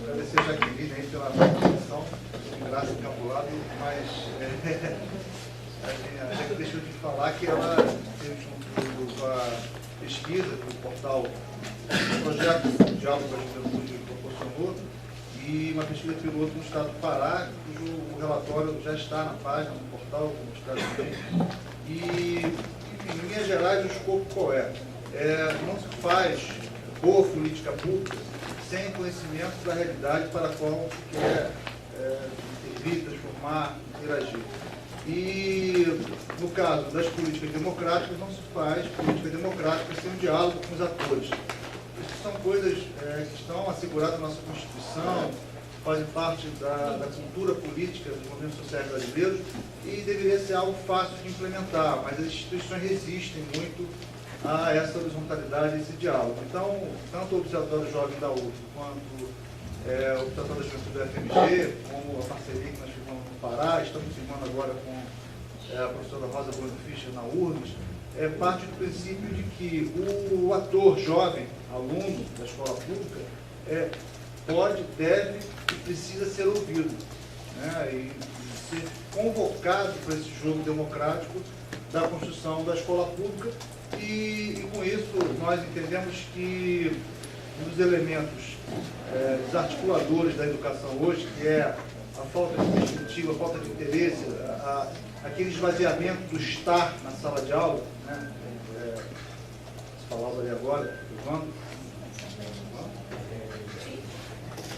Agradecer a Jaqueline aí pela apresentação, graça encabulado, mas a gente deixou de falar que ela teve junto com a pesquisa do portal, o projeto Diálogo com a Juventude proporcionou, e uma pesquisa piloto no estado do Pará, cujo relatório já está na página do portal, como está também. E, enfim, em linhas gerais, o escopo qual é? Não se faz boa política pública sem conhecimento da realidade para a qual se quer intervir, transformar, interagir. E, no caso das políticas democráticas, não se faz política democrática sem um diálogo com os atores. Isso são coisas que estão asseguradas na nossa Constituição, fazem parte da cultura política dos movimentos sociais brasileiros e deveria ser algo fácil de implementar, mas as instituições resistem muito a essa horizontalidade, esse diálogo. Então, tanto o Observatório Jovem da UF, quanto o Observatório da Juventude da FMG, como a parceria que nós firmamos no Pará, estamos firmando agora com a professora Rosa Bruno Fischer na URGS, parte do princípio de que o ator jovem, aluno da escola pública, pode, deve e precisa ser ouvido, né, e ser convocado para esse jogo democrático da construção da escola pública. E com isso nós entendemos que um dos elementos desarticuladores da educação hoje, que é a falta de perspectiva, a falta de interesse, aquele esvaziamento do estar na sala de aula, né? Você falava ali agora, Evandro.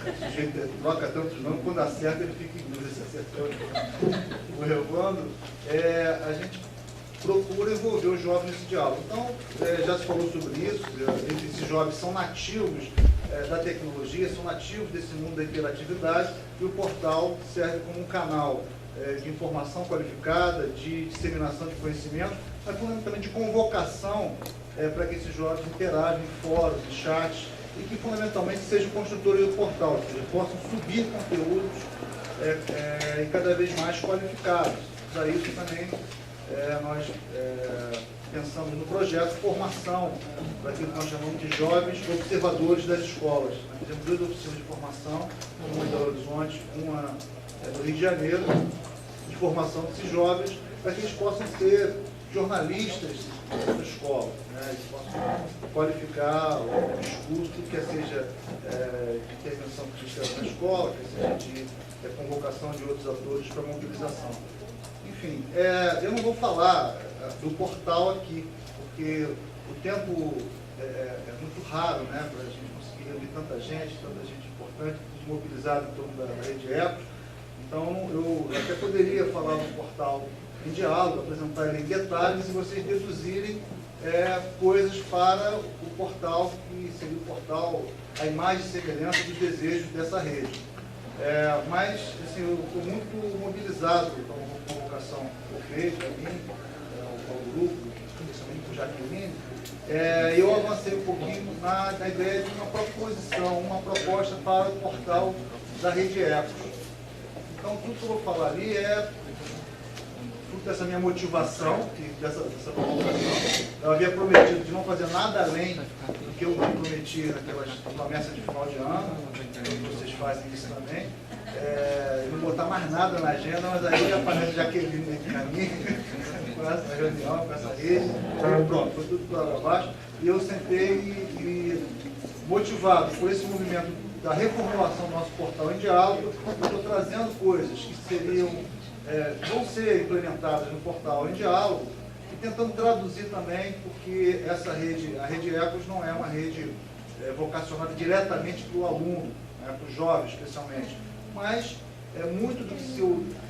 O sujeito troca tantos nomes, quando acerta ele fica em dúvida se acertou. O Evandro, a gente procura envolver os jovens nesse diálogo. Então, já se falou sobre isso, esses jovens são nativos da tecnologia, são nativos desse mundo da interatividade, e o portal serve como um canal de informação qualificada, de disseminação de conhecimento, mas fundamentalmente de convocação para que esses jovens interajam em fóruns, em chats, e que fundamentalmente sejam construtores do portal, ou seja, possam subir conteúdos e cada vez mais qualificados. Para isso também nós pensamos no projeto de formação para aquilo que nós chamamos de jovens observadores das escolas. Nós fizemos 2 oficinas de formação, uma em Belo Horizonte, uma no Rio de Janeiro, de formação desses jovens, para que eles possam ser jornalistas da escola, né? Eles possam qualificar o discurso, quer seja de intervenção cristã na escola, quer seja de convocação de outros atores para mobilização. Enfim, eu não vou falar do portal aqui, porque o tempo é muito raro, né, para a gente conseguir reunir tanta gente importante, mobilizada em torno da rede Ecos. Então, eu até poderia falar do portal em diálogo, apresentar ele em detalhes e vocês deduzirem coisas para o portal, que seria o portal, a imagem e semelhança dos desejos dessa rede. Mas, assim, eu estou muito mobilizado com a convocação que foi feita, a mim, ao grupo, principalmente por Jaqueline. Eu avancei um pouquinho na ideia de uma proposição, uma proposta para o portal da rede Ecos. Então, tudo que eu vou falar ali fruto dessa minha motivação, dessa provocação. Eu havia prometido de não fazer nada além do que eu prometi naquelas promessas de final de ano, vocês fazem isso também. Não botar mais nada na agenda, mas aí aparece Jaqueline aqui na minha, com essa reunião, com essa rede. Pronto, foi tudo para lá abaixo. E eu sentei e motivado por esse movimento da reformulação do nosso portal em diálogo, eu estou trazendo coisas que vão ser implementadas no portal em diálogo e tentando traduzir também, porque essa rede, a rede Ecos, não é uma rede vocacionada diretamente para o aluno, né, para o jovem especialmente, mas muito do que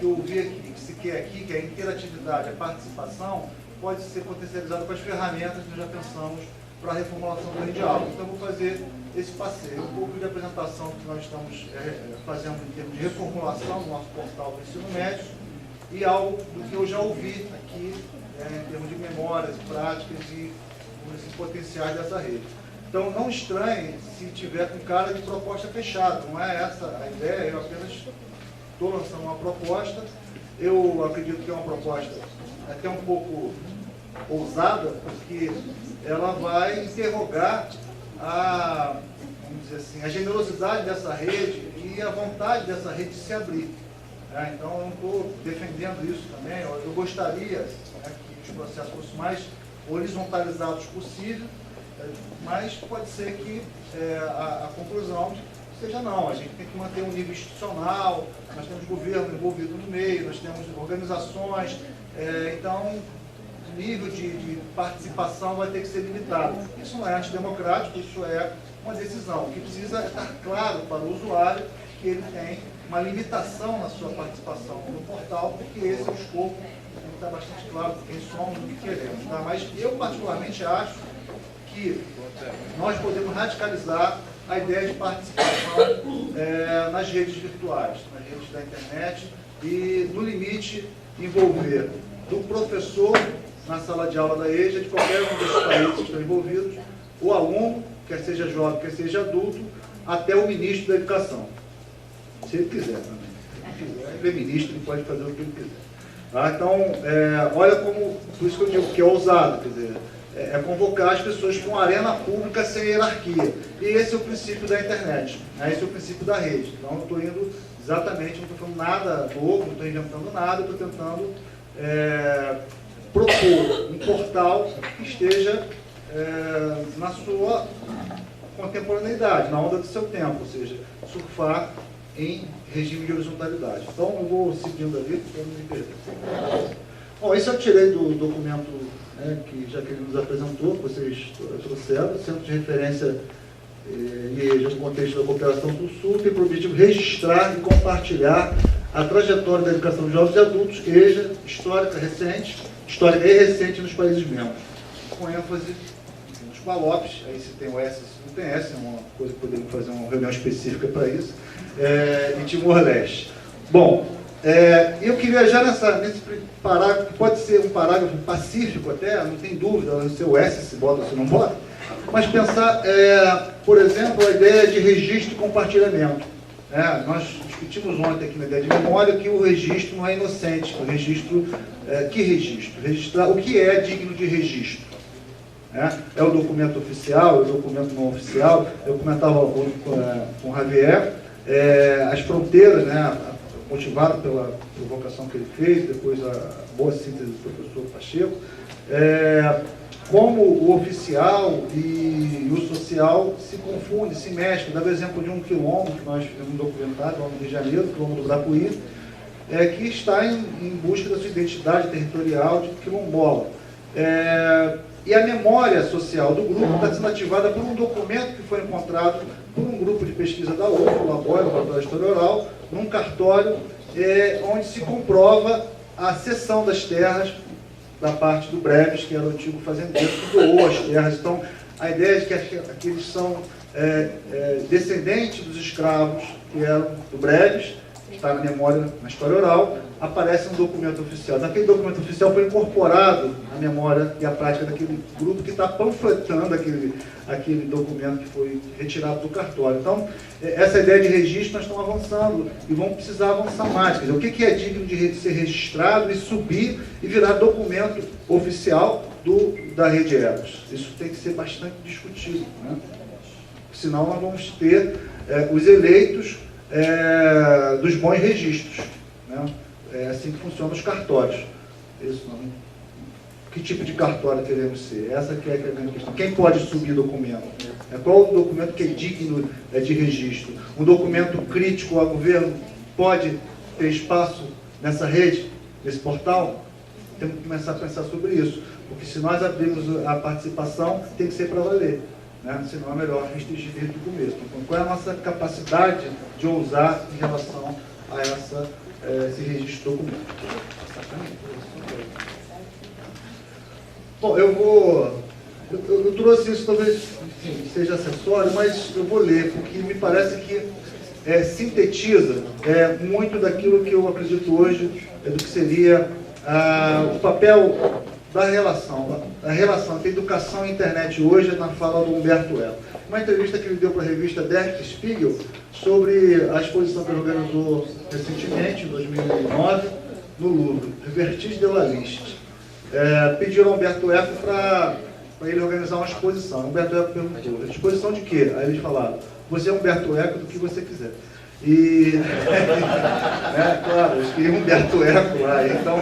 eu ouvi aqui, que se quer aqui, que é a interatividade, a participação, pode ser potencializado com as ferramentas que nós já pensamos para a reformulação do diálogo. Então, eu vou fazer esse passeio, um pouco de apresentação que nós estamos fazendo em termos de reformulação do nosso portal do ensino médio e algo do que eu já ouvi aqui em termos de memórias, práticas e potenciais dessa rede. Então, não estranhe se tiver com cara de proposta fechada, não é essa a ideia, eu apenas estou lançando uma proposta. Eu acredito que é uma proposta até um pouco ousada, porque ela vai interrogar vamos dizer assim, a generosidade dessa rede e a vontade dessa rede de se abrir. Então, eu não estou defendendo isso também. Eu gostaria, né, que os processos fossem mais horizontalizados possível, mas pode ser que a conclusão seja não. A gente tem que manter um nível institucional, nós temos governo envolvido no meio, nós temos organizações, então o nível de participação vai ter que ser limitado. Isso não é antidemocrático, isso é uma decisão. O que precisa estar claro para o usuário que ele tem uma limitação na sua participação no portal, porque esse é o escopo, tem que estar bastante claro quem somos e o que queremos. Tá? Mas eu particularmente acho que nós podemos radicalizar a ideia de participação nas redes virtuais, nas redes da internet, e, no limite, envolver do professor na sala de aula da EJA, de qualquer um desses países que estão envolvidos, o aluno, quer seja jovem, quer seja adulto, até o ministro da Educação. Se ele quiser também. Se ele quiser, ele é ministro, ele pode fazer o que ele quiser. Tá? Então, olha como, por isso que eu digo que é ousado, quer dizer, convocar as pessoas para uma arena pública sem hierarquia. E esse é o princípio da internet, né? Esse é o princípio da rede. Então, eu estou indo exatamente, não estou falando nada novo, não estou inventando nada, estou tentando propor um portal que esteja na sua contemporaneidade, na onda do seu tempo, ou seja, surfar em regime de horizontalidade. Então, eu vou seguindo ali, para não me perder. Bom, isso eu tirei do documento, né, que já que ele nos apresentou, que vocês trouxeram, Centro de Referência IEJA no contexto da cooperação do Sul, tem por objetivo registrar e compartilhar a trajetória da educação de jovens e adultos, EJA, histórica e recente nos países membros, com ênfase nos PALOPs, aí se tem o S, se não tem S, é uma coisa que poderíamos fazer uma reunião específica para isso, e Timor-Leste. Bom, eu queria já nesse parágrafo, que pode ser um parágrafo pacífico até, não tem dúvida, não sei o S se bota ou se não bota, mas pensar, por exemplo, a ideia de registro e compartilhamento. Nós discutimos ontem aqui na ideia de memória que o registro não é inocente, o registro, que registro? Registrar, o que é digno de registro? É o documento oficial, é o documento não oficial. Eu comentava com o Javier, as fronteiras, né, motivado pela provocação que ele fez, depois a boa síntese do professor Pacheco, como o oficial e o social se confundem, se mexem. Dá o exemplo de um quilombo, que nós fizemos um documentário lá no Rio de Janeiro, o quilombo do Brapuí, que está em busca da sua identidade territorial de quilombola. E a memória social do grupo está sendo ativada por um documento que foi encontrado por um grupo de pesquisa da UF, o Laboratório da História Oral, num cartório onde se comprova a cessão das terras da parte do Breves, que era o antigo fazendeiro, que doou as terras. Então, a ideia de que eles são descendentes dos escravos que eram do Breves, que está na memória, na história oral, aparece um documento oficial. Naquele documento oficial foi incorporado a memória e a prática daquele grupo que está panfletando aquele documento que foi retirado do cartório. Então, essa ideia de registro nós estamos avançando e vamos precisar avançar mais. Quer dizer, o que é digno de ser registrado e subir e virar documento oficial da Rede Elos? Isso tem que ser bastante discutido, né? Senão nós vamos ter os eleitos dos bons registros, né? É assim que funcionam os cartórios. Isso não. Que tipo de cartório queremos ser? Essa que é a grande questão. Quem pode subir documento? Qual o documento que é digno de registro? Um documento crítico ao governo pode ter espaço nessa rede, nesse portal? Temos que começar a pensar sobre isso. Porque se nós abrirmos a participação, tem que ser para valer, né? Senão é melhor restringir desde o começo. Então, qual é a nossa capacidade de ousar em relação a esse registro de documento? Bom, eu trouxe isso, talvez seja acessório, mas eu vou ler, porque me parece que sintetiza muito daquilo que eu acredito hoje, do que seria o papel da relação entre educação e internet hoje, na fala do Humberto Eco. Uma entrevista que ele deu para a revista Der Spiegel sobre a exposição que ele organizou recentemente, em 2009, no Louvre, Vertige de la Liste. Pediram ao Humberto Eco para ele organizar uma exposição. O Humberto Eco perguntou, exposição de quê? Aí eles falaram, Você é Humberto Eco do que você quiser. E, claro, eu escolhi Humberto Eco lá. Então,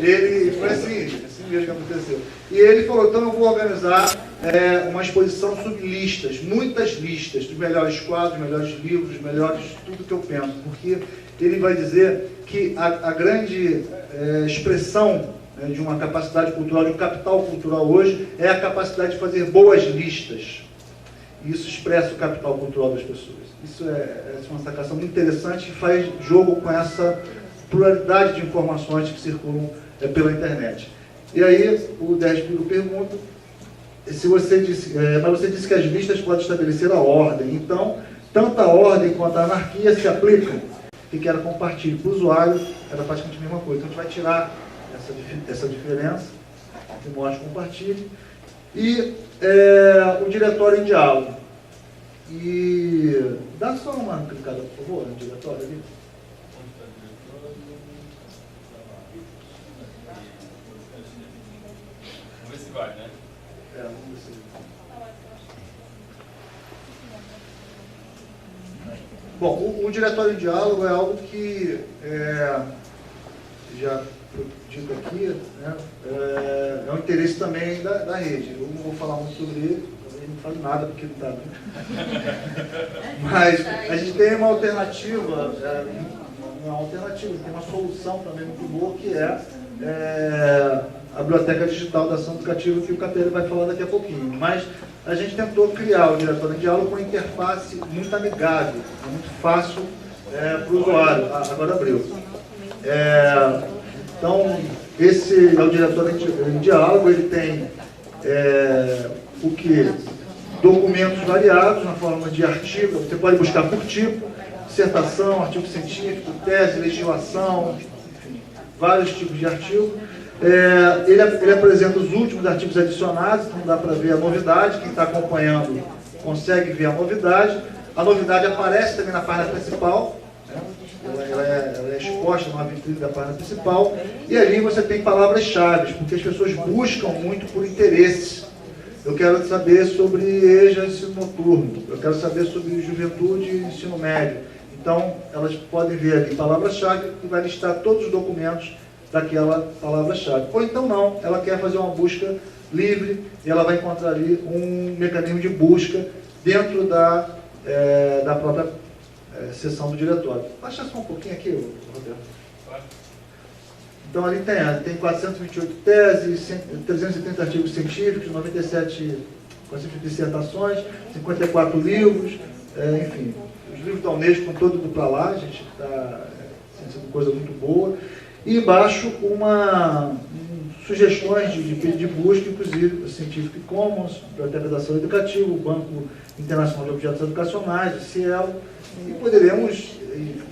ele foi assim mesmo que aconteceu. E ele falou, então eu vou organizar uma exposição sobre listas, muitas listas, dos melhores quadros, melhores livros, melhores tudo que eu penso. Porque ele vai dizer que a grande expressão de uma capacidade cultural, de um capital cultural hoje, é a capacidade de fazer boas listas. E isso expressa o capital cultural das pessoas. Isso é uma sacação muito interessante que faz jogo com essa pluralidade de informações que circulam pela internet. E aí o Despiro pergunta se você disse, mas você disse que as listas podem estabelecer a ordem. Então, tanto a ordem quanto a anarquia se aplicam. O que era compartilho para o usuário era praticamente a mesma coisa. Então a gente vai tirar essa diferença entre morte e compartilho. E o diretório em diálogo. E dá só uma clicada, por favor, no diretório ali. Vamos ver se vai, né? Vamos ver se... Bom, o diretório em diálogo é algo que já dito aqui, né, é um interesse também da rede. Eu não vou falar muito sobre ele, também não falo nada porque não está. Mas a gente tem uma alternativa, tem uma solução também muito boa, que é a Biblioteca Digital da Ação Educativa, que o Capelli vai falar daqui a pouquinho. Mas a gente tentou criar o diretório em diálogo com uma interface muito amigável, muito fácil para o usuário. Agora abriu. Então, esse é o diretório em diálogo. Ele tem o que? Documentos variados na forma de artigo. Você pode buscar por tipo, dissertação, artigo científico, tese, legislação, enfim, vários tipos de artigo. Ele apresenta os últimos artigos adicionados, então dá para ver a novidade. Quem está acompanhando consegue ver a novidade. A novidade aparece também na página principal. Ela é exposta numa vitrine da página principal, e ali você tem palavras-chave, porque as pessoas buscam muito por interesse. Eu quero saber sobre EJA, ensino noturno, eu quero saber sobre juventude e ensino médio. Então, elas podem ver ali palavras-chave e vai listar todos os documentos daquela palavra-chave. Ou então não, ela quer fazer uma busca livre e ela vai encontrar ali um mecanismo de busca dentro da própria seção do diretório. Baixa só um pouquinho aqui, Roberto. Então ali tem 428 teses, 330 artigos científicos, 97 dissertações, 54 livros, enfim, os livros da Unesco estão todos para lá, a gente está sendo coisa muito boa. E embaixo sugestões de pedido de busca, inclusive o Scientific Commons, Biblioteca da Ação Educativa, o Banco Internacional de Objetos Educacionais, o Cielo. E poderemos,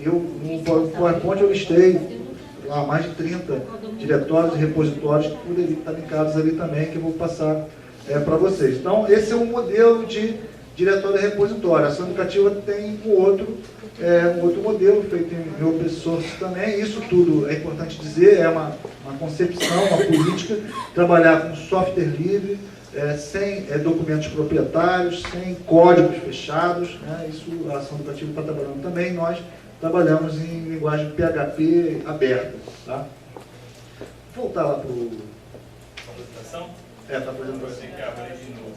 no PowerPoint eu listei lá mais de 30 diretórios e repositórios que poderiam estar linkados ali também, que eu vou passar para vocês. Então, esse é um modelo de diretório e repositório. A Ação Educativa tem um outro modelo, feito em open source também. Isso tudo, é importante dizer, é uma concepção, uma política, trabalhar com software livre, sem documentos proprietários, sem códigos fechados, né? Isso a Ação Educativa está trabalhando também. Nós trabalhamos em linguagem PHP aberta. Tá? Vou voltar lá para a apresentação? Para a apresentação. Você quer abrir de novo?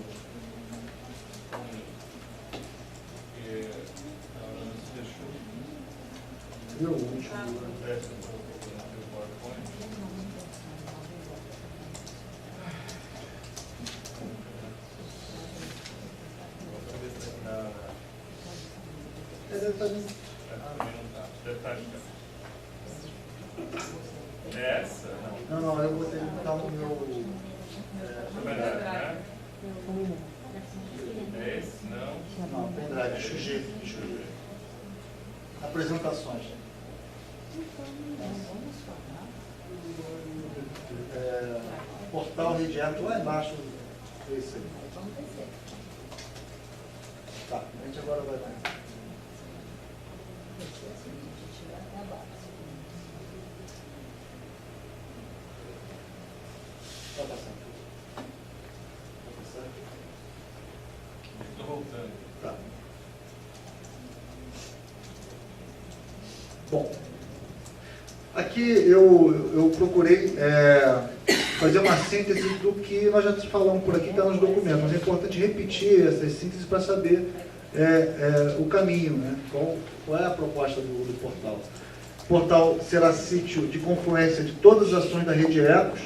Viu o último? É essa? Não, eu vou ter que botar no meu... É esse? Não. Não, pendrive, deixa eu ver. Apresentações. Portal Rede App, lá embaixo. Esse aí. Tá, a gente agora vai lá. Vai passar. Estou voltando. Tá. Bom, aqui eu procurei fazer uma síntese do que nós já falamos por aqui, está nos documentos, mas é importante repetir essas sínteses para saber o caminho, né? Qual é a proposta do portal. O portal será sítio de confluência de todas as ações da rede Ecos,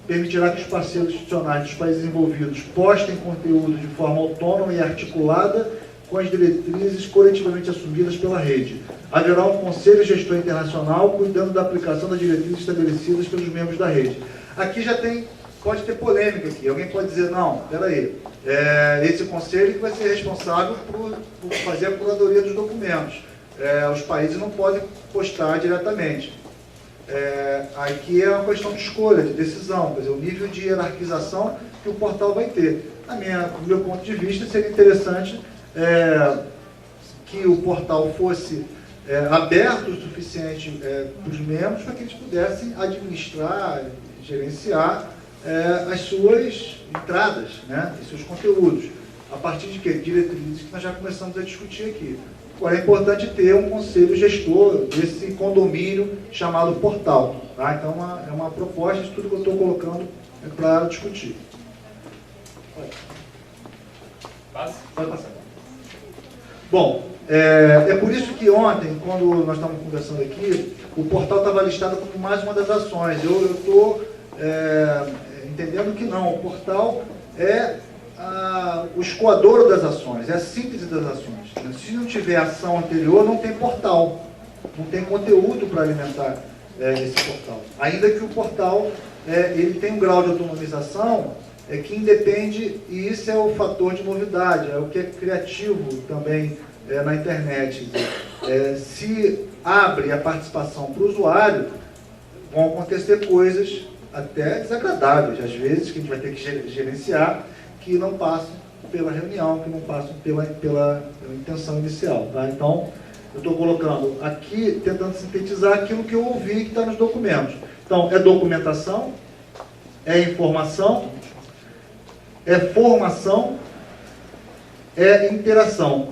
permitirá que os parceiros institucionais dos países envolvidos postem conteúdo de forma autônoma e articulada com as diretrizes coletivamente assumidas pela rede. Haverá um conselho gestor internacional cuidando da aplicação das diretrizes estabelecidas pelos membros da rede. Aqui já pode ter polêmica aqui. Alguém pode dizer, não, peraí, esse conselho que vai ser responsável por fazer a curadoria dos documentos. Os países não podem postar diretamente. Aqui é uma questão de escolha, de decisão, quer dizer, o nível de hierarquização que o portal vai ter. Do meu ponto de vista, seria interessante que o portal fosse aberto o suficiente para os membros para que eles pudessem administrar, gerenciar as suas entradas, né, e seus conteúdos. A partir de quê? Diretrizes que nós já começamos a discutir aqui. Agora, é importante ter um conselho gestor desse condomínio chamado portal. Tá? Então, é uma proposta, isso tudo que eu estou colocando para discutir. Pode passar. Bom, é por isso que ontem, quando nós estávamos conversando aqui, o portal estava listado como mais uma das ações. Eu estou entendendo que não, o portal é o escoadouro das ações, é a síntese das ações. Se não tiver ação anterior, não tem portal, não tem conteúdo para alimentar esse portal. Ainda que o portal ele tem um grau de autonomização que independe, e isso é o fator de novidade, é o que é criativo também na internet. Se abre a participação para o usuário, vão acontecer coisas até desagradáveis, às vezes, que a gente vai ter que gerenciar, que não passam pela reunião, que não passam pela intenção inicial. Tá? Então, eu estou colocando aqui, tentando sintetizar aquilo que eu ouvi que está nos documentos. Então, é documentação, é informação, é formação, é interação.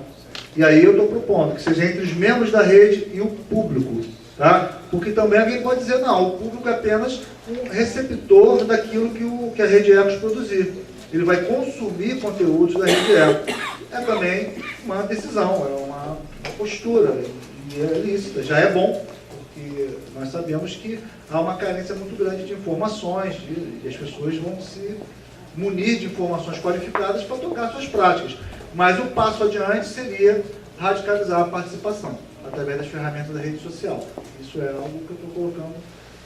E aí eu estou propondo que seja entre os membros da rede e o público. Tá? Porque também alguém pode dizer, não, o público é apenas um receptor daquilo que a rede Ecos produzir. Ele vai consumir conteúdos da rede Ecos. É também uma decisão, é uma postura, e é lícita. Já é bom, porque nós sabemos que há uma carência muito grande de informações, e as pessoas vão se munir de informações qualificadas para tocar suas práticas. Mas o passo adiante seria radicalizar a participação, através das ferramentas da rede social. Isso é algo que eu estou colocando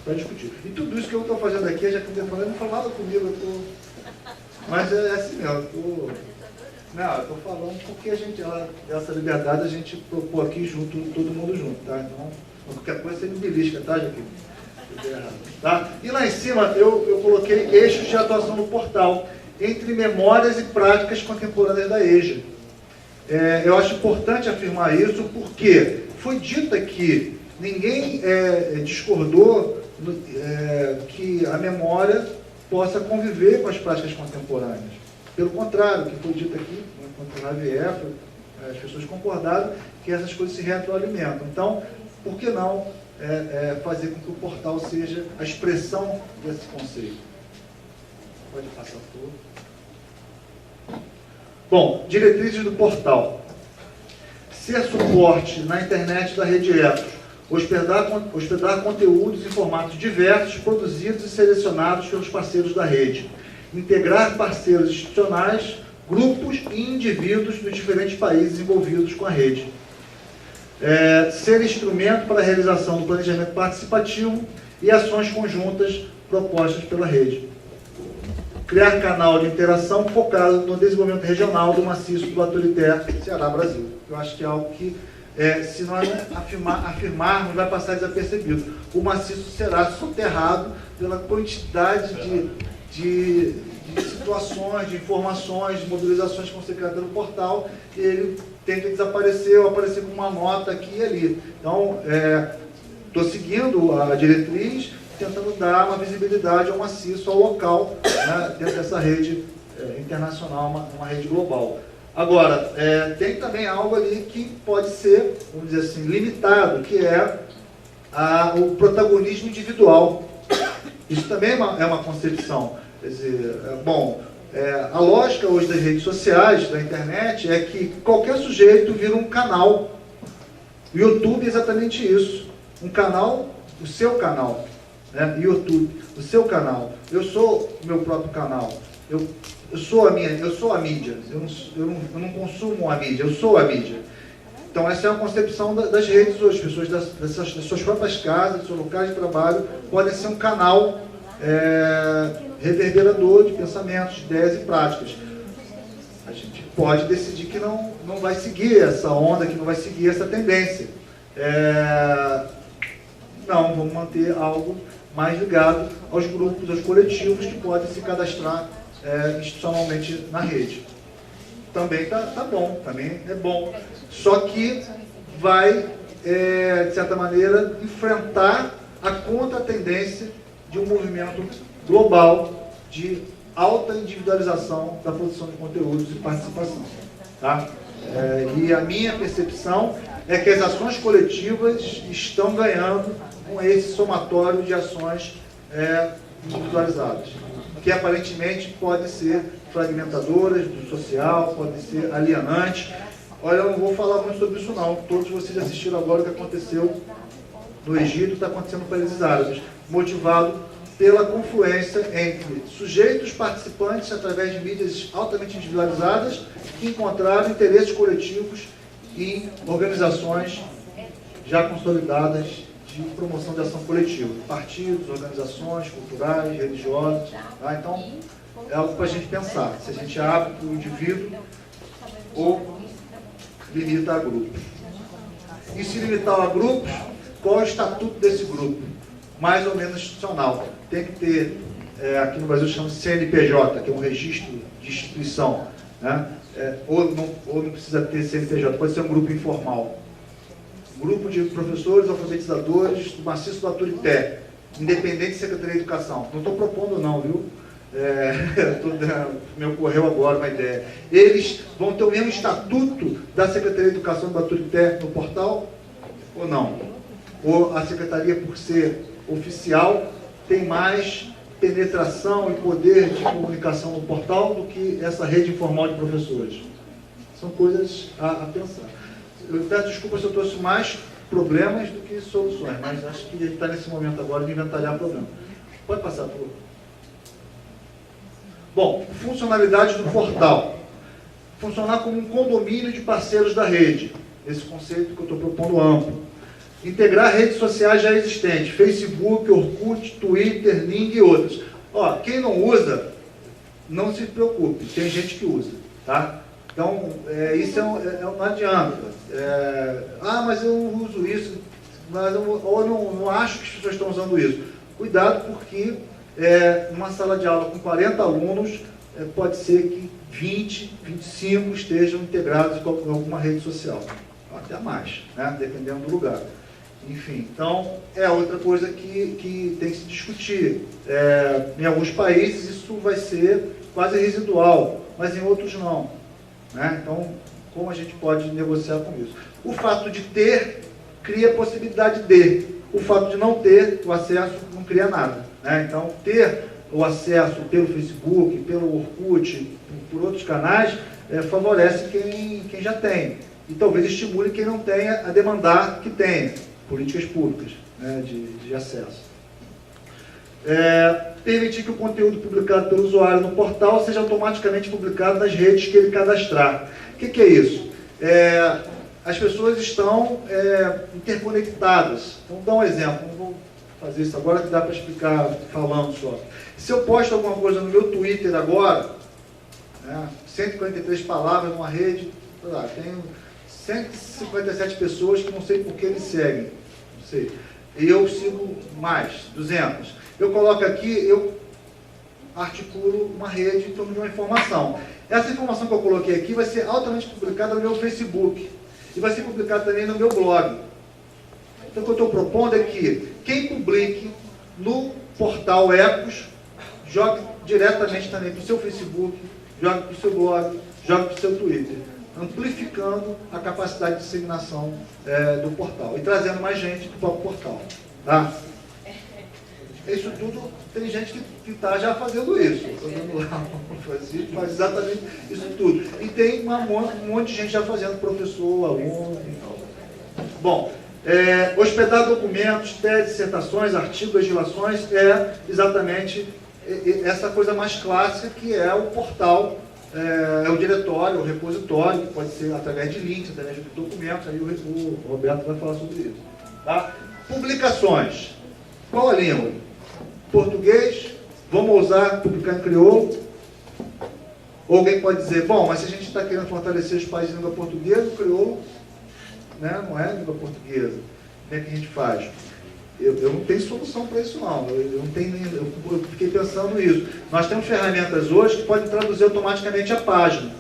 para discutir. E tudo isso que eu estou fazendo aqui, já que eu estou falando, não fala nada comigo, mas é assim mesmo, eu estou falando porque essa liberdade a gente propôs aqui junto, todo mundo junto, tá? Então, qualquer coisa você me belisca, tá, Jaquim? Tá? E lá em cima eu coloquei eixos de atuação no portal, entre memórias e práticas contemporâneas da EJA. Eu acho importante afirmar isso porque foi dito aqui, ninguém discordou que a memória possa conviver com as práticas contemporâneas. Pelo contrário, o que foi dito aqui, quando o Javier, as pessoas concordaram que essas coisas se retroalimentam. Então, por que não fazer com que o portal seja a expressão desse conceito? Pode passar tudo. Bom, diretrizes do portal. Ser suporte na internet da rede Ecos. Hospedar conteúdos em formatos diversos, produzidos e selecionados pelos parceiros da rede. Integrar parceiros institucionais, grupos e indivíduos dos diferentes países envolvidos com a rede. Ser instrumento para a realização do planejamento participativo e ações conjuntas propostas pela rede. Criar canal de interação focado no desenvolvimento regional do maciço do Baturité, Ceará, Brasil. Eu acho que é algo que, se nós não afirmarmos, vai passar desapercebido. O maciço será soterrado pela quantidade de situações, de informações, de mobilizações que vão ser criadas no portal, e ele tem que desaparecer ou aparecer com uma nota aqui e ali. Então, estou seguindo a diretriz, tentando dar uma visibilidade ao maciço, ao local, né, dentro dessa rede internacional, uma rede global. Agora, tem também algo ali que pode ser, vamos dizer assim, limitado, que é o protagonismo individual. Isso também é uma concepção. Quer dizer, a lógica hoje das redes sociais, da internet, é que qualquer sujeito vira um canal. O YouTube é exatamente isso. Um canal, o seu canal. Né? YouTube, o seu canal. Eu sou o meu próprio canal. Eu sou a mídia. Eu não consumo a mídia, eu sou a mídia. Então essa é uma concepção das redes hoje. As pessoas das suas próprias casas, dos seus locais de trabalho, podem ser um canal reverberador de pensamentos, de ideias e práticas. A gente pode decidir que não vai seguir essa onda, que não vai seguir essa tendência. Não, vamos manter algo mais ligado aos grupos, aos coletivos que podem se cadastrar institucionalmente na rede. Também tá bom, também é bom. Só que vai, de certa maneira, enfrentar a contra-tendência de um movimento global de alta individualização da produção de conteúdos e participação. Tá? E a minha percepção é que as ações coletivas estão ganhando com esse somatório de ações individualizadas, que aparentemente podem ser fragmentadoras do social, podem ser alienantes. Olha, eu não vou falar muito sobre isso não. Todos vocês assistiram agora o que aconteceu no Egito, está acontecendo nos países árabes, motivado pela confluência entre sujeitos participantes através de mídias altamente individualizadas que encontraram interesses coletivos em organizações já consolidadas de promoção de ação coletiva, partidos, organizações culturais, religiosas. Tá? Então, é algo para a gente pensar, se a gente abre para o indivíduo ou limita a grupos. E se limitar a grupos, qual é o estatuto desse grupo? Mais ou menos institucional. Tem que ter, aqui no Brasil chama de CNPJ, que é um registro de instituição. Né? Ou não precisa ter CNPJ, pode ser um grupo informal. Grupo de professores alfabetizadores do maciço do Aturité, independente de Secretaria de Educação. Não estou propondo não, viu? Me ocorreu agora uma ideia. Eles vão ter o mesmo estatuto da Secretaria de Educação do Baturité no portal? Ou não? Ou a Secretaria, por ser oficial, tem mais penetração e poder de comunicação no portal do que essa rede informal de professores? São coisas a pensar. Eu peço desculpa se eu trouxe mais problemas do que soluções, mas acho que ele está nesse momento agora de inventariar problemas. Pode passar, por favor. Bom, funcionalidades do portal. Funcionar como um condomínio de parceiros da rede. Esse conceito que eu estou propondo amplo. Integrar redes sociais já existentes. Facebook, Orkut, Twitter, Ning e outras. Quem não usa, não se preocupe. Tem gente que usa. Tá? Então, isso não adianta. Mas eu não uso isso. Mas eu não acho que as pessoas estão usando isso. Cuidado, porque numa sala de aula com 40 alunos, pode ser que 20, 25 estejam integrados com alguma rede social. Até mais, né? Dependendo do lugar. Enfim, então, é outra coisa que tem que se discutir. Em alguns países isso vai ser quase residual, mas em outros não. Né? Então, como a gente pode negociar com isso? O fato de ter cria a possibilidade de. O fato de não ter o acesso não cria nada. Né? Então, ter o acesso pelo Facebook, pelo Orkut, por outros canais, favorece quem já tem. E talvez estimule quem não tenha a demandar que tenha políticas públicas, né, de acesso. Permitir que o conteúdo publicado pelo usuário no portal seja automaticamente publicado nas redes que ele cadastrar. O que é isso? As pessoas estão interconectadas. Vamos dar um exemplo. Não vou fazer isso agora, que dá para explicar falando só. Se eu posto alguma coisa no meu Twitter agora, 143 palavras numa rede, tenho 157 pessoas que não sei por que me seguem. Não sei. E eu sigo mais, 200. Eu coloco aqui, eu articulo uma rede em torno de uma informação. Essa informação que eu coloquei aqui vai ser altamente publicada no meu Facebook. E vai ser publicada também no meu blog. Então, o que eu estou propondo é que quem publique no portal Ecos, jogue diretamente também para o seu Facebook, jogue para o seu blog, jogue para o seu Twitter. amplificando a capacidade de disseminação do portal e trazendo mais gente do próprio portal. Tá? Isso tudo, tem gente que está já fazendo isso. Faz exatamente isso tudo. E tem um monte de gente já fazendo, professor, aluno e tal. Bom, hospedar documentos, teses, dissertações, artigos, legislações é exatamente essa coisa mais clássica que é o portal, é o diretório, o repositório, que pode ser através de links, através de documentos, aí o Roberto vai falar sobre isso. Tá? Publicações. Qual a língua? Português? Vamos usar publicar em crioulo? Ou alguém pode dizer, bom, mas se a gente está querendo fortalecer os países de língua portuguesa, o crioulo, né, não é língua portuguesa. Como é que a gente faz? Eu não tenho solução para isso, não. Eu fiquei pensando nisso. Nós temos ferramentas hoje que podem traduzir automaticamente a página.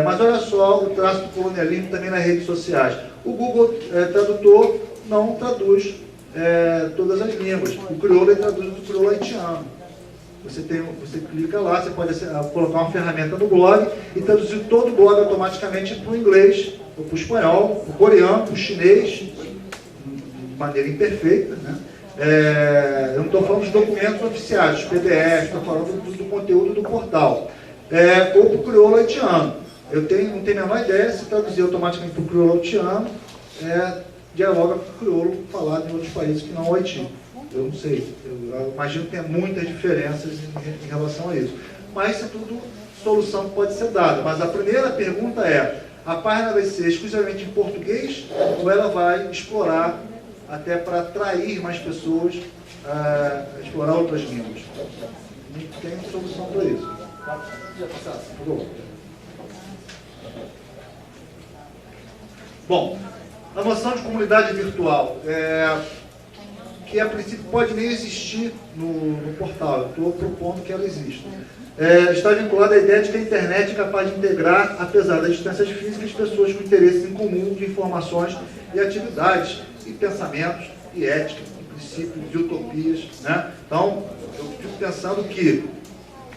Mas olha só o traço do colonialismo também nas redes sociais. O Google Tradutor não traduz todas as línguas. O crioulo ele traduz do crioulo haitiano. Você clica lá, você pode colocar uma ferramenta no blog e traduzir todo o blog automaticamente para o inglês, ou para o espanhol, para o coreano, para o chinês, de maneira imperfeita, né? Eu não estou falando dos documentos oficiais, dos PDFs, estou falando do conteúdo do portal. Ou para o crioulo haitiano. Eu não tenho a menor ideia se traduzir automaticamente para o crioulo haitiano dialoga com o crioulo falado em outros países que não o Haiti. Eu não sei. Eu imagino que tem muitas diferenças em relação a isso. Mas isso é tudo solução que pode ser dada. Mas a primeira pergunta é, a página vai ser exclusivamente em português ou ela vai explorar até para atrair mais pessoas a explorar outras línguas? Não tem solução para isso. Por favor. Bom, a noção de comunidade virtual, que a princípio pode nem existir no portal, eu estou propondo que ela exista. Está vinculada à ideia de que a internet é capaz de integrar, apesar das distâncias físicas, pessoas com interesses em comum de informações e atividades, e pensamentos, e ética, e princípios, e utopias. Né? Então, eu fico pensando que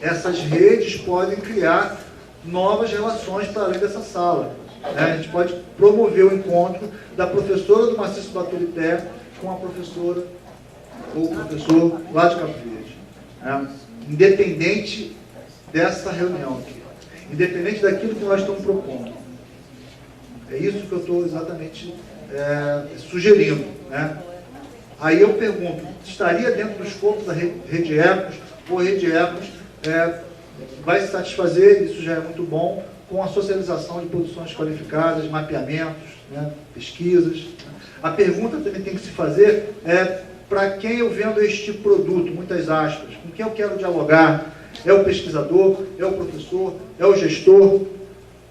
essas redes podem criar novas relações para além dessa sala. A gente pode promover o encontro da professora do Maciço Baturité com a professora ou o professor lá de Cabo Verde. Independente dessa reunião aqui. Independente daquilo que nós estamos propondo. É isso que eu estou exatamente sugerindo. Né? Aí eu pergunto, estaria dentro do escopo da Rede Ecos, ou a Rede Ecos vai se satisfazer, isso já é muito bom, com a socialização de produções qualificadas, mapeamentos, né, pesquisas. A pergunta também tem que se fazer para quem eu vendo este tipo de produto, muitas aspas, com quem eu quero dialogar, é o pesquisador, é o professor, é o gestor,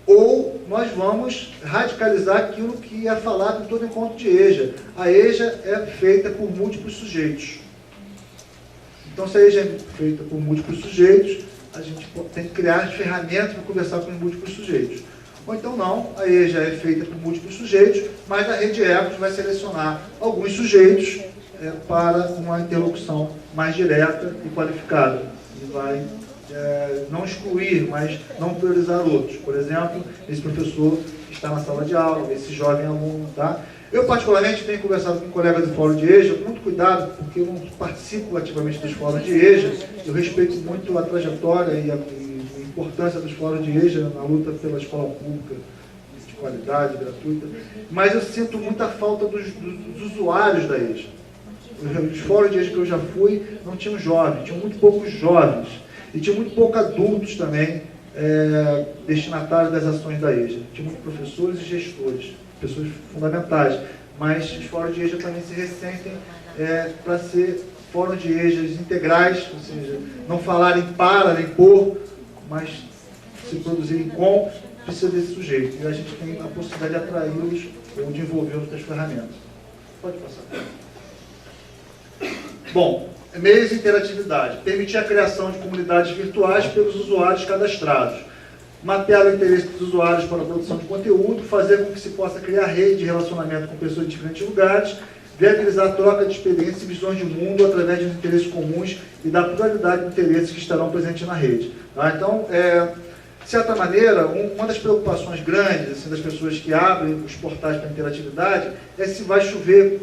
ou nós vamos radicalizar aquilo que é falado em todo encontro de EJA. A EJA é feita por múltiplos sujeitos. Então, se a EJA é feita por múltiplos sujeitos, a gente tem que criar as ferramentas para conversar com os múltiplos sujeitos. Ou então não, a EJA é feita por múltiplos sujeitos, mas a Rede Ecos vai selecionar alguns sujeitos para uma interlocução mais direta e qualificada. E vai não excluir, mas não priorizar outros. Por exemplo, esse professor que está na sala de aula, esse jovem aluno, tá? Eu, particularmente, tenho conversado com colegas do Fórum de EJA, com muito cuidado, porque eu não participo ativamente dos fóruns de EJA, eu respeito muito a trajetória e a importância dos fóruns de EJA na luta pela escola pública, de qualidade, gratuita, mas eu sinto muita falta dos usuários da EJA. Os fóruns de EJA que eu já fui não tinham jovens, tinham muito poucos jovens, e tinha muito poucos adultos também, destinatários das ações da EJA. Tinha muitos professores e gestores, pessoas fundamentais, mas os fóruns de EJA também se ressentem para ser fóruns de EJAs integrais, ou seja, não falarem para nem por, mas se produzirem com, precisa desse sujeito. E a gente tem a possibilidade de atraí-los ou de envolvê-los das ferramentas. Pode passar. Bom, meios de interatividade. Permitir a criação de comunidades virtuais pelos usuários cadastrados. Mapear o interesse dos usuários para a produção de conteúdo, fazer com que se possa criar rede de relacionamento com pessoas de diferentes lugares, viabilizar a troca de experiências e visões de mundo através de interesses comuns e da pluralidade de interesses que estarão presentes na rede. Tá? Então, de certa maneira, uma das preocupações grandes assim, das pessoas que abrem os portais para interatividade é se vai chover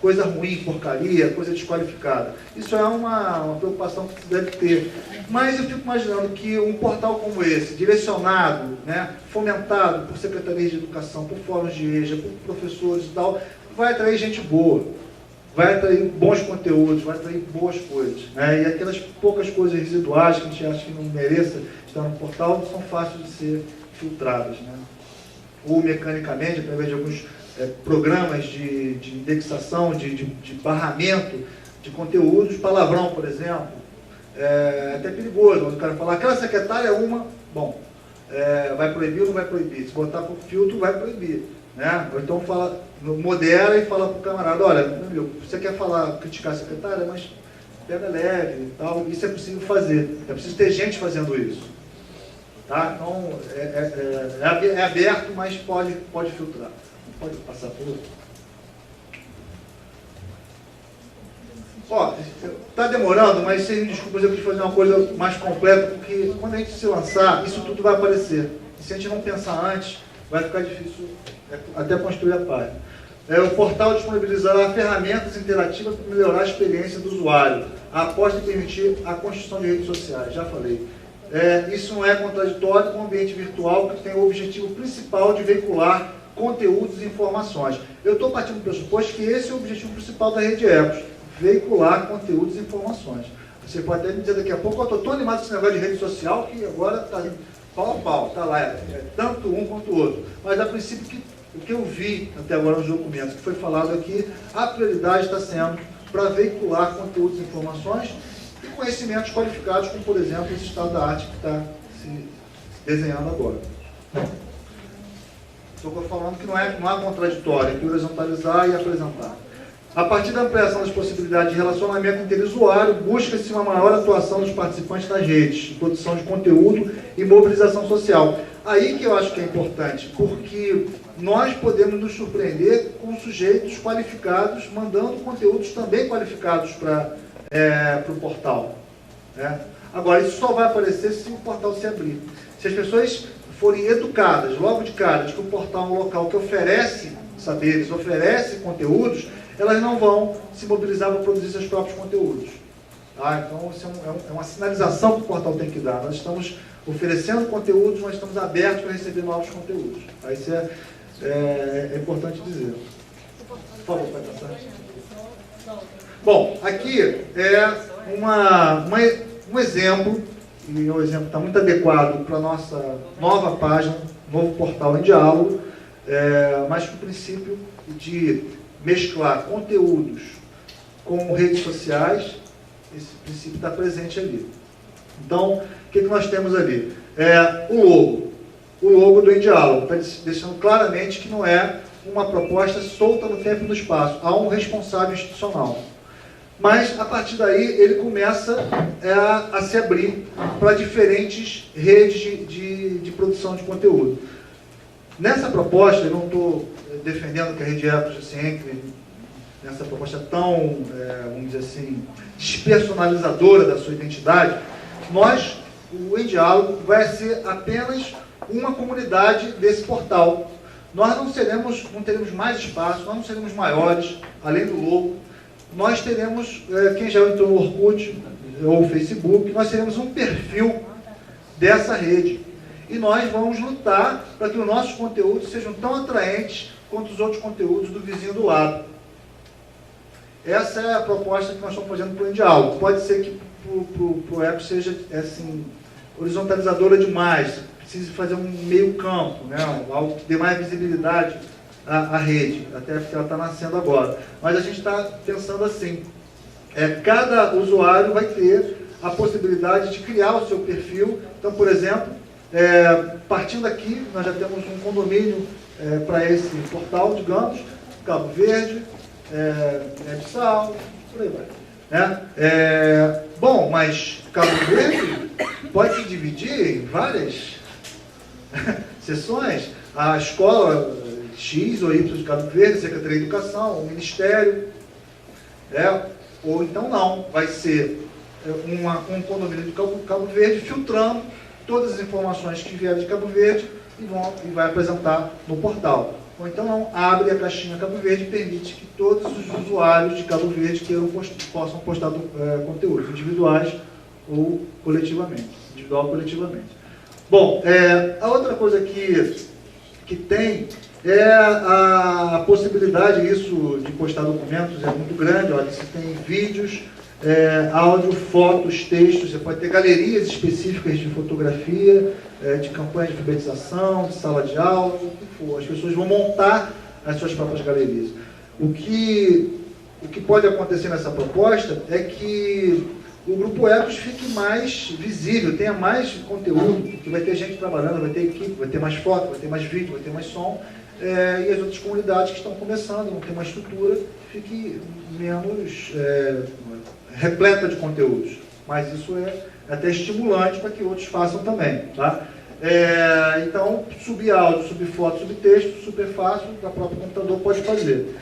coisa ruim, porcaria, coisa desqualificada. Isso é uma preocupação que se deve ter. Mas eu fico imaginando que um portal como esse, direcionado, né, fomentado por secretarias de educação, por fóruns de EJA, por professores e tal, vai atrair gente boa, vai atrair bons conteúdos, vai atrair boas coisas. Né? E aquelas poucas coisas residuais que a gente acha que não mereça estar no portal são fáceis de ser filtradas. Né? Ou mecanicamente, através de alguns programas de indexação, de barramento de conteúdos, palavrão, por exemplo, é até perigoso, quando o cara falar, aquela secretária é uma, bom, vai proibir ou não vai proibir? Se botar por filtro, vai proibir. Né? Ou então fala, modera e fala para o camarada, olha, meu amigo, você quer criticar a secretária, mas pega leve e tal, isso é possível fazer, é preciso ter gente fazendo isso. Tá? Então, é aberto, mas pode filtrar. Pode passar por outro. Ó, está demorando, mas sem desculpas eu quis fazer uma coisa mais completa, porque quando a gente se lançar, isso tudo vai aparecer. E se a gente não pensar antes, vai ficar difícil até construir a página. O portal disponibilizará ferramentas interativas para melhorar a experiência do usuário. A aposta em permitir a construção de redes sociais, já falei. Isso não é contraditório com o ambiente virtual, que tem o objetivo principal de veicular conteúdos e informações. Eu estou partindo do pressuposto que esse é o objetivo principal da Rede Ecos, veicular conteúdos e informações. Você pode até me dizer daqui a pouco, eu estou tão animado com esse negócio de rede social que agora está pau a pau, está lá, tanto um quanto o outro. Mas a princípio, o que eu vi até agora nos documentos, que foi falado aqui, a prioridade está sendo para veicular conteúdos e informações e conhecimentos qualificados, como por exemplo esse estado da arte que está se desenhando agora. Estou falando que não há contraditório, é que horizontalizar e apresentar. A partir da ampliação das possibilidades de relacionamento interusuário, busca-se uma maior atuação dos participantes nas redes, de produção de conteúdo e mobilização social. Aí que eu acho que é importante, porque nós podemos nos surpreender com sujeitos qualificados, mandando conteúdos também qualificados para o portal. Né? Agora, isso só vai aparecer se o portal se abrir. Se as pessoas forem educadas logo de cara de que o portal é um local que oferece saberes, oferece conteúdos, elas não vão se mobilizar para produzir seus próprios conteúdos. Tá? Então, isso é uma sinalização que o portal tem que dar. Nós estamos oferecendo conteúdos, nós estamos abertos para receber novos conteúdos. Tá? Isso é importante dizer. Por favor, pode passar. Bom, aqui é um exemplo, e o exemplo está muito adequado para a nossa nova página, novo portal em diálogo, mas com o princípio de mesclar conteúdos com redes sociais, esse princípio está presente ali. Então, o que nós temos ali? O logo do Em Diálogo, está deixando claramente que não é uma proposta solta no tempo e no espaço, há um responsável institucional. Mas, a partir daí, ele começa a se abrir para diferentes redes de produção de conteúdo. Nessa proposta, eu não estou defendendo que a Rede Ecos se entre nessa proposta tão, vamos dizer assim, despersonalizadora da sua identidade. O Em Diálogo vai ser apenas uma comunidade desse portal. Nós não teremos mais espaço, nós não seremos maiores, além do logo. Nós teremos, quem já entrou no Orkut ou Facebook, nós teremos um perfil dessa rede. E nós vamos lutar para que os nossos conteúdos sejam tão atraentes quanto os outros conteúdos do vizinho do lado. Essa é a proposta que nós estamos fazendo para o Em Diálogo. Pode ser que para o Ecos seja assim, horizontalizadora demais, precise fazer um meio campo, né? Algo que dê mais visibilidade à rede, até porque ela está nascendo agora. Mas a gente está pensando assim, cada usuário vai ter a possibilidade de criar o seu perfil. Então, por exemplo, partindo daqui, nós já temos um condomínio para esse portal, digamos, Cabo Verde, Bissau, por aí vai. Bom, mas Cabo Verde pode se dividir em várias seções. A escola X ou Y de Cabo Verde, Secretaria de Educação, o Ministério, ou então não, vai ser um condomínio de Cabo Verde filtrando todas as informações que vierem de Cabo Verde e vai apresentar no portal. Ou então abre a caixinha Cabo Verde e permite que todos os usuários de Cabo Verde possam postar conteúdos individuais ou coletivamente. Individual ou coletivamente. Bom, a outra coisa que tem é a possibilidade, isso de postar documentos é muito grande. Olha, você tem vídeos, áudio, fotos, textos, você pode ter galerias específicas de fotografia, de campanha de alfabetização, de sala de aula, o que for. As pessoas vão montar as suas próprias galerias. O que pode acontecer nessa proposta é que o Grupo Ecos fique mais visível, tenha mais conteúdo, porque vai ter gente trabalhando, vai ter equipe, vai ter mais foto, vai ter mais vídeo, vai ter mais som, e as outras comunidades que estão começando, não tem uma estrutura, fique menos repleta de conteúdos. Mas isso é até estimulante para que outros façam também. Tá? Então, subir áudio, subir foto, subir texto, super fácil, o próprio computador pode fazer.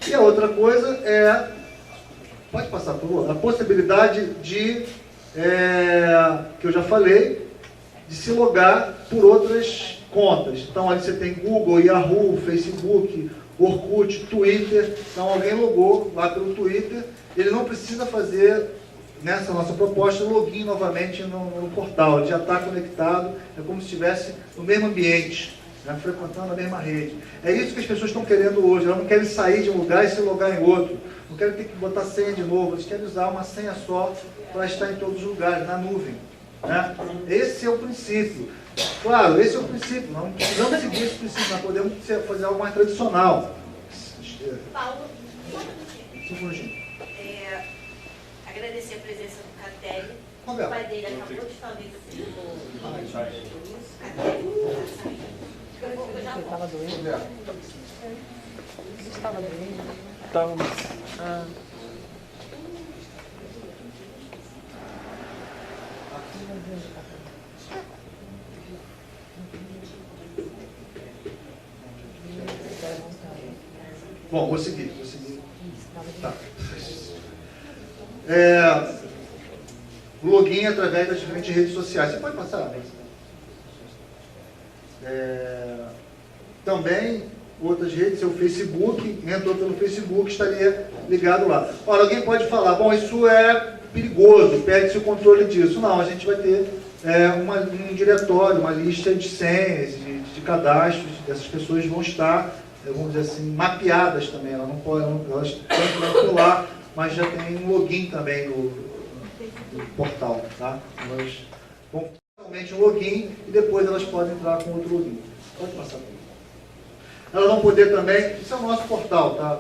E a outra coisa pode passar por favor, a possibilidade de, que eu já falei, de se logar por outras contas. Então, ali você tem Google, Yahoo, Facebook, Orkut, Twitter. Então, alguém logou lá pelo Twitter, ele não precisa fazer, nessa nossa proposta, login novamente no portal. Ele já está conectado, é como se estivesse no mesmo ambiente, né, frequentando a mesma rede. É isso que as pessoas estão querendo hoje. Elas não querem sair de um lugar e se logar em outro. Não querem ter que botar senha de novo. Eles querem usar uma senha só para estar em todos os lugares, na nuvem. Né? Esse é o princípio. Claro, esse é o princípio. Não precisamos seguir esse princípio. Nós podemos fazer algo mais tradicional. Paulo, agradecer a presença do Catelli. O pai dele acabou de falecer. Estava doendo. Estava doendo. Estava. Bom, vou seguir. Tá. Login através das diferentes redes sociais. Você pode passar? Também outras redes, seu Facebook, entrou pelo Facebook, estaria ligado lá. Ora, alguém pode falar, bom, isso é perigoso, perde-se o controle disso. Não, a gente vai ter um diretório, uma lista de senhas, de cadastros, essas pessoas vão estar, vamos dizer assim, mapeadas também. Elas não podem, elas estão lá, mas já tem um login também no portal. Tá? Elas vão realmente um login e depois elas podem entrar com outro login. Pode passar. Elas vão poder também, isso é o nosso portal, tá?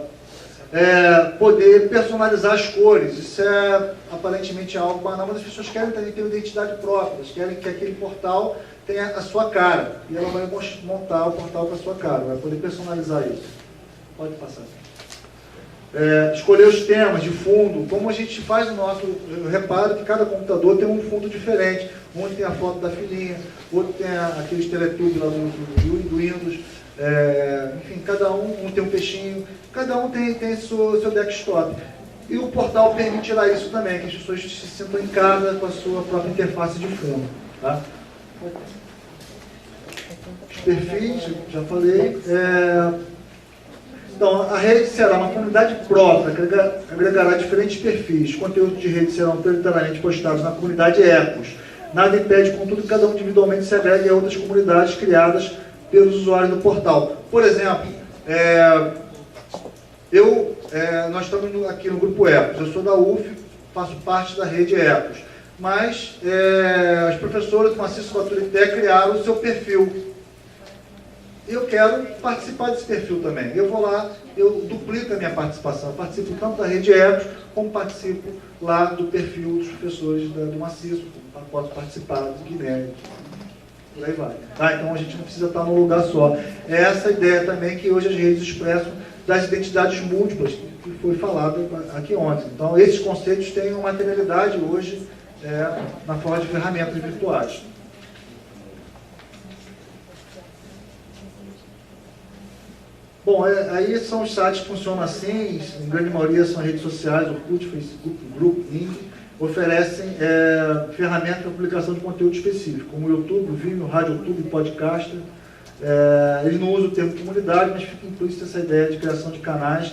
Poder personalizar as cores. Isso é aparentemente algo banal, mas as pessoas querem também ter uma identidade própria. Elas querem que aquele portal tenha a sua cara. E ela vai montar o portal com a sua cara, vai poder personalizar isso. Pode passar. Escolher os temas de fundo, como a gente faz no nosso. Eu reparo que cada computador tem um fundo diferente. Um tem a foto da filhinha, outro tem aqueles Teletubbies lá do Windows. Enfim, cada um tem um peixinho, cada um tem seu desktop. E o portal permitirá isso também, que as pessoas se sintam em casa com a sua própria interface de fundo. Tá? Os perfis, já falei. Então, a rede será uma comunidade própria, que agregará diferentes perfis. Os conteúdos de rede serão prioritariamente postados na comunidade Ecos. Nada impede, contudo, que cada um individualmente se agregue a outras comunidades criadas pelos usuários do portal. Por exemplo, nós estamos aqui no Grupo Ecos. Eu sou da UF, faço parte da rede Ecos. Mas as professoras do Maciço Baturité criaram o seu perfil. Eu quero participar desse perfil também. Eu vou lá, eu duplico a minha participação. Eu participo tanto da rede Ecos, como participo lá do perfil dos professores do Maciço. Posso participar do Guilherme. Por aí vai. Tá? Então a gente não precisa estar num lugar só. É essa ideia também que hoje as redes expressam das identidades múltiplas, que foi falado aqui ontem. Então esses conceitos têm uma materialidade hoje na forma de ferramentas virtuais. Bom, aí são os sites que funcionam assim, em grande maioria são redes sociais, Orkut, Facebook, Grupo, Link. oferecem ferramentas para publicação de conteúdo específico, como o YouTube, o Vimeo, o Rádio YouTube, o Podcaster. Ele não usa o termo comunidade, mas fica implícita essa ideia de criação de canais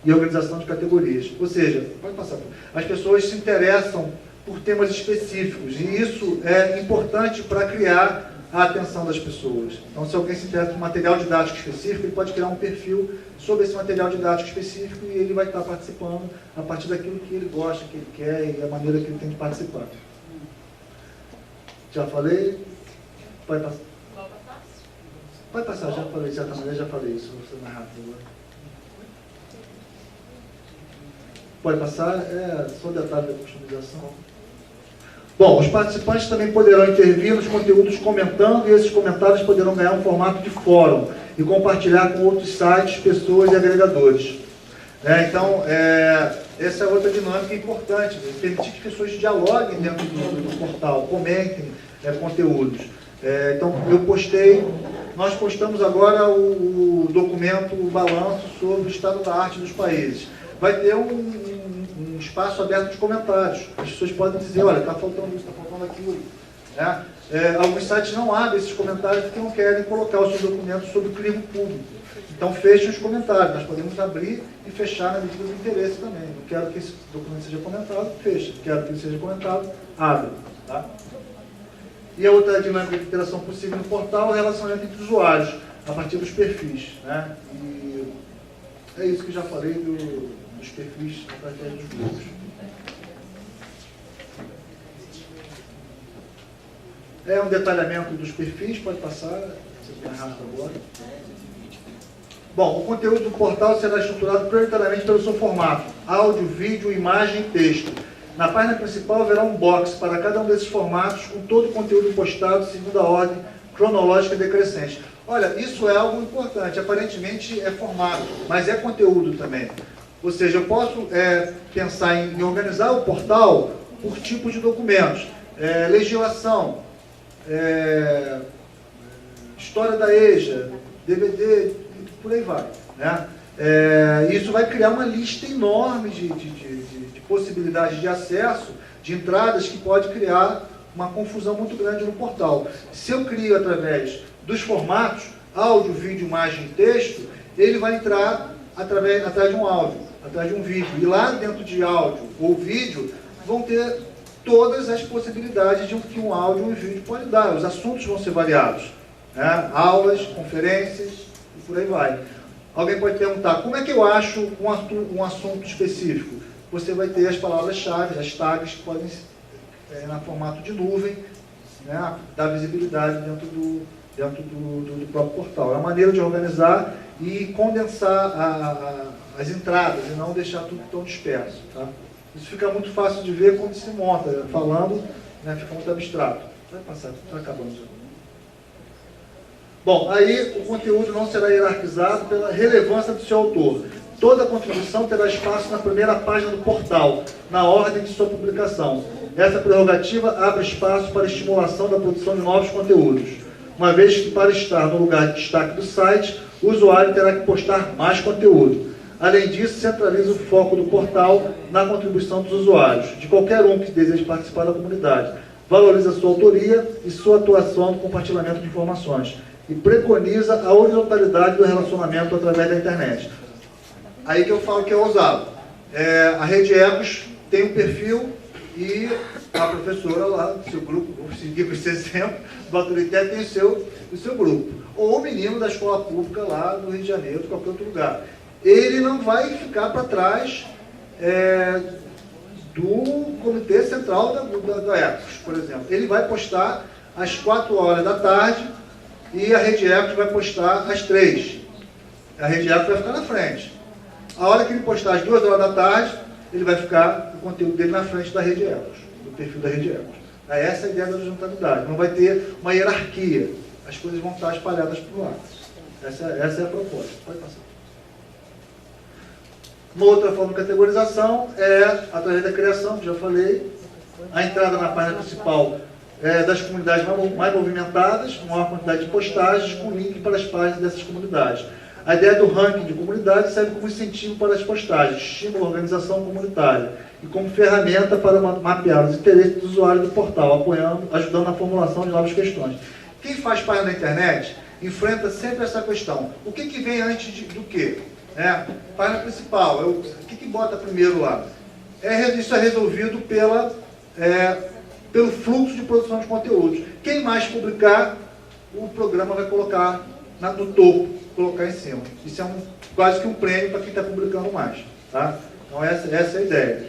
e organização de categorias. Ou seja, pode passar, as pessoas se interessam por temas específicos, e isso é importante para criar a atenção das pessoas. Então, se alguém se interessa por material didático específico, ele pode criar um perfil sobre esse material didático específico e ele vai estar participando a partir daquilo que ele gosta, que ele quer e a maneira que ele tem de participar. Já falei? Pode passar. Pode passar, já falei, de certa maneira já falei isso, vou ser mais rápido agora. Pode passar, só detalhe da customização. Bom, os participantes também poderão intervir nos conteúdos comentando, e esses comentários poderão ganhar um formato de fórum e compartilhar com outros sites, pessoas e agregadores. Então, essa é outra dinâmica importante, permitir que pessoas dialoguem dentro do portal, comentem conteúdos. Então, nós postamos agora o documento, o balanço sobre o estado da arte dos países. Vai ter um espaço aberto de comentários. As pessoas podem dizer, olha, está faltando isso, está faltando aquilo. Alguns sites não abrem esses comentários porque não querem colocar os seus documentos sob crivo público. Então, fechem os comentários. Nós podemos abrir e fechar na medida do interesse também. Não quero que esse documento seja comentado, fecha. Quero que ele seja comentado, abre. Tá? E a outra dinâmica de interação possível no portal é o relacionamento entre usuários, a partir dos perfis. E é isso que já falei dos perfis através dos grupos. Um detalhamento dos perfis, pode passar, vocês vão rápido agora. Bom, o conteúdo do portal será estruturado prioritariamente pelo seu formato: áudio, vídeo, imagem e texto. Na página principal haverá um box para cada um desses formatos, com todo o conteúdo postado segundo a ordem cronológica decrescente. Olha, isso é algo importante. Aparentemente é formato, mas é conteúdo também. Ou seja, eu posso pensar em organizar o portal por tipo de documentos. Legislação, história da EJA, DVD, por aí vai. Isso vai criar uma lista enorme de possibilidades de acesso, de entradas, que pode criar uma confusão muito grande no portal. Se eu crio através dos formatos, áudio, vídeo, imagem e texto, ele vai entrar atrás de um áudio, atrás de um vídeo. E lá dentro de áudio ou vídeo, vão ter todas as possibilidades de que um áudio ou um vídeo pode dar. Os assuntos vão ser variados. Aulas, conferências e por aí vai. Alguém pode perguntar, como é que eu acho um assunto específico? Você vai ter as palavras-chave, as tags, que podem na formato de nuvem, dar visibilidade dentro do próprio portal. É uma maneira de organizar e condensar as entradas e não deixar tudo tão disperso. Tá? Isso fica muito fácil de ver quando se monta, falando, fica muito abstrato. Vai passar, está acabando já. Bom, aí o conteúdo não será hierarquizado pela relevância do seu autor. Toda contribuição terá espaço na primeira página do portal, na ordem de sua publicação. Essa prerrogativa abre espaço para a estimulação da produção de novos conteúdos, uma vez que, para estar no lugar de destaque do site, o usuário terá que postar mais conteúdo. Além disso, centraliza o foco do portal na contribuição dos usuários, de qualquer um que deseje participar da comunidade. Valoriza sua autoria e sua atuação no compartilhamento de informações, e preconiza a horizontalidade do relacionamento através da internet. Aí que eu falo que é ousado. A Rede Ecos tem um perfil e a professora lá do seu grupo, vou seguir com esse exemplo, do Baturité tem o seu grupo. Ou o menino da escola pública lá no Rio de Janeiro, de qualquer outro lugar. Ele não vai ficar para trás do Comitê Central da Ecos, por exemplo. Ele vai postar às 4 horas da tarde e a Rede Ecos vai postar às 3. A Rede Ecos vai ficar na frente. A hora que ele postar às 2 horas da tarde, ele vai ficar o conteúdo dele na frente da Rede Ecos, do perfil da Rede Ecos. Essa é a ideia da horizontalidade. Não vai ter uma hierarquia. As coisas vão estar espalhadas por lá. Essa é a proposta. Pode passar. Uma outra forma de categorização é através da criação, que já falei, a entrada na página principal das comunidades mais movimentadas, uma maior quantidade de postagens com link para as páginas dessas comunidades. A ideia do ranking de comunidade serve como incentivo para as postagens, estimula a organização comunitária e como ferramenta para mapear os interesses dos usuários do portal, apoiando, ajudando na formulação de novas questões. Quem faz página na internet enfrenta sempre essa questão. O que vem antes do quê? Página principal, o que bota primeiro lá? Isso é resolvido pelo fluxo de produção de conteúdos. Quem mais publicar, o programa vai colocar no topo, colocar em cima. Isso é quase que um prêmio para quem está publicando mais. Tá? Então essa é a ideia.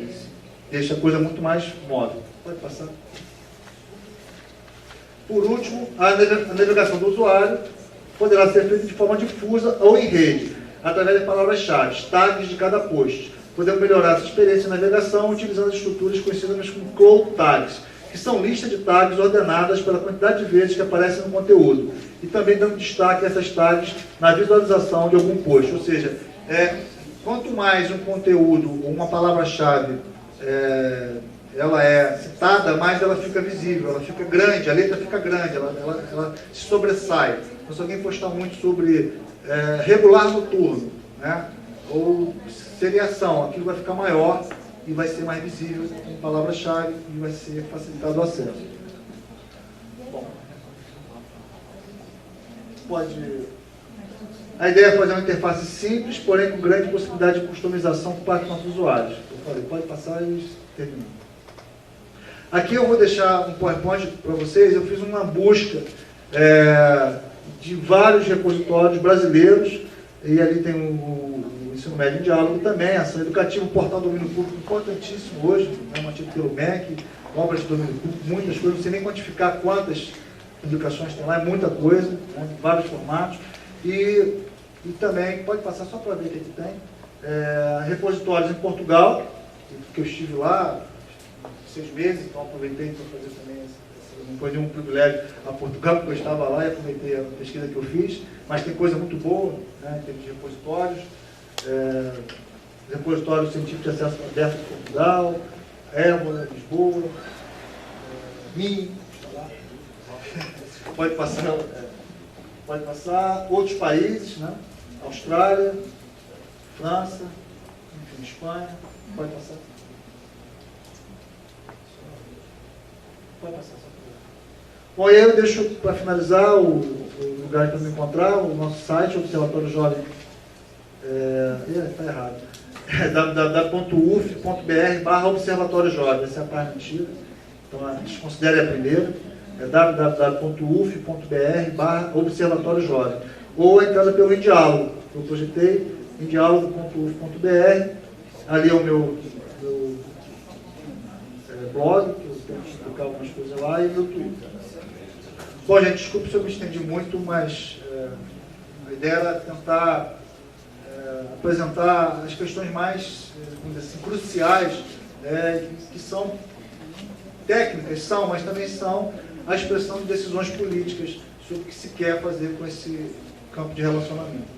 Deixa a coisa muito mais móvel. Pode passar. Por último, a navegação do usuário poderá ser feita de forma difusa ou em rede, através de palavras-chave, tags de cada post. Podemos melhorar essa experiência de navegação utilizando as estruturas conhecidas como Cloud Tags, que são listas de tags ordenadas pela quantidade de vezes que aparecem no conteúdo, e também dando destaque a essas tags na visualização de algum post. Ou seja, quanto mais um conteúdo, uma palavra-chave, ela é citada, mais ela fica visível, ela fica grande, a letra fica grande, ela se sobressai. Então, se alguém postar muito sobre regular noturno, né, ou seriação, aquilo vai ficar maior e vai ser mais visível com palavra-chave e vai ser facilitado o acesso. Bom, a ideia é fazer uma interface simples, porém com grande possibilidade de customização por parte dos nossos usuários. Eu falei, pode passar e termina. Aqui eu vou deixar um PowerPoint para vocês. Eu fiz uma busca de vários repositórios brasileiros, e ali tem o Ensino Médio em Diálogo também, Ação Educativa, o Portal do Domínio Público, importantíssimo hoje, mantido pelo MEC, obras de domínio público, muitas coisas, não sei nem quantificar quantas publicações tem lá, é muita coisa, né, vários formatos, e também, pode passar só para ver o que tem, repositórios em Portugal, que eu estive lá 6 meses, então aproveitei para fazer também, não foi nenhum privilégio a Portugal, porque eu estava lá e aproveitei a pesquisa que eu fiz, mas tem coisa muito boa, né, em termos de repositórios, repositório científico de acesso aberto de Portugal, Évora, Lisboa, Minho, está lá. Pode passar, outros países, né? Austrália, França, enfim, Espanha, pode passar. Pode passar, só bom, aí eu deixo para finalizar o lugar para me encontrar, o nosso site, Observatório Jovem. Está errado. www.uf.br/Observatório Jovem, essa é a parte antiga, então a gente considera a primeira, www.uf.br/Observatório Jovem, ou a entrada pelo Indiálogo, eu projetei indiálogo.uf.br, ali é o meu blog, que eu tento explicar algumas coisas lá, e meu Twitter. Bom, gente, desculpe se eu me estendi muito, mas a ideia era tentar apresentar as questões mais, vamos dizer assim, cruciais, que são técnicas, mas também são a expressão de decisões políticas sobre o que se quer fazer com esse campo de relacionamento.